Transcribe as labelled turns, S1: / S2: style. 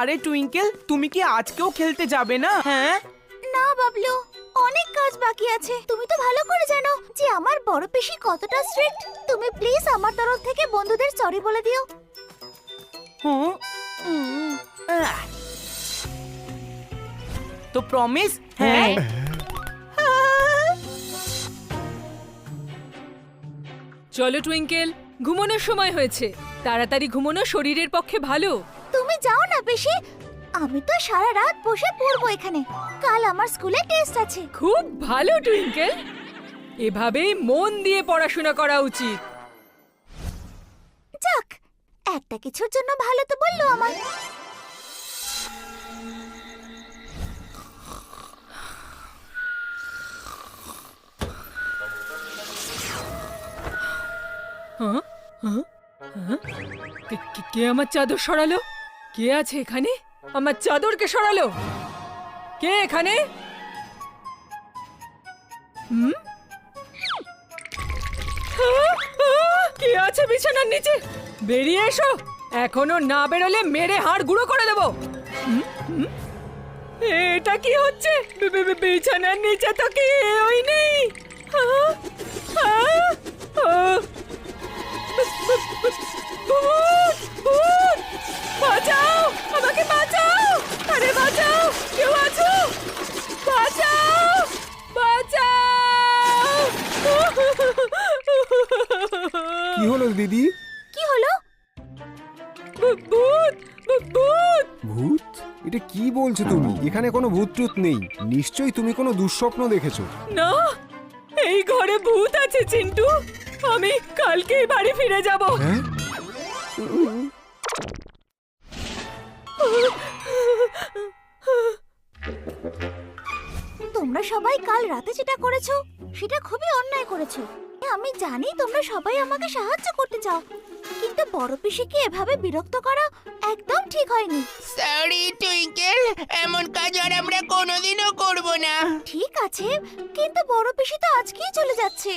S1: আরে টুইঙ্কেল, তুমি কি আজকেও খেলতে যাবে না? হ্যাঁ
S2: না বাবলু, অনেক কাজ বাকি আছে। তুমি তো ভালো করে জানো যে আমার বড় পিসি কতটা স্ট্রিক্ট। তুমি প্লিজ আমার তরফ থেকে বন্ধুদের সরি বলে দিও।
S1: তো প্রমিস? হ্যাঁ।
S3: চলো টুইঙ্কেল, ঘুমানোর সময় হয়েছে। তাড়াতাড়ি ঘুমানো শরীরের পক্ষে ভালো।
S2: তুমি যাও না পিসি, আমি তো সারা রাত বসে পড়বো এখানে। কাল আমার স্কুলে টেস্ট আছে।
S3: খুব ভালো টুইঙ্কেল, এভাবেই মন দিয়ে পড়াশোনা করা উচিত।
S2: যাক, একটা কিছুর জন্য ভালো তো বললো আমার।
S3: কে আমার চাদর সরালো? কে আছে এখানে? আমার চাদরকে সরালো কে এখানে? কে আছে বিছানার নিচে? বেরিয়ে এসো, এখনো না বেরোলে মেরে হাড় গুঁড়ো করে দেবো। এটা কি হচ্ছে? বিছানার নিচে তো কেউই নেই। বাঁচাও, আমাকে বাঁচাও! আরে বাঁচাও, কেউ আছো? বাঁচাও, বাঁচাও!
S4: কি হলো দিদি?
S2: কি হলো?
S3: ভূত, ভূত!
S4: ভূত? এটা কি বলছো তুমি? এখানে কোনো ভূত টুত নেই। নিশ্চয়ই তুমি কোনো দুঃস্বপ্ন দেখেছো।
S3: না, এই ঘরে ভূত আছে চিন্টু। আমি কালকেই বাড়ি ফিরে যাব।
S4: হ্যাঁ?
S2: তোমরা সবাই কাল রাতে যেটা করেছো সেটা খুবই অন্যায় করেছো। আমি জানি তোমরা সবাই আমাকে সাহায্য করতে চাও, কিন্তু বড় পিসিকে এভাবে বিরক্ত করা একদম ঠিক হয়নি।
S5: সরি টুইঙ্কেল, এমন কাজ আর আমরা কোনোদিনও করব না।
S2: ঠিক আছে, কিন্তু বড় পিসি তো আজকেই চলে যাচ্ছে।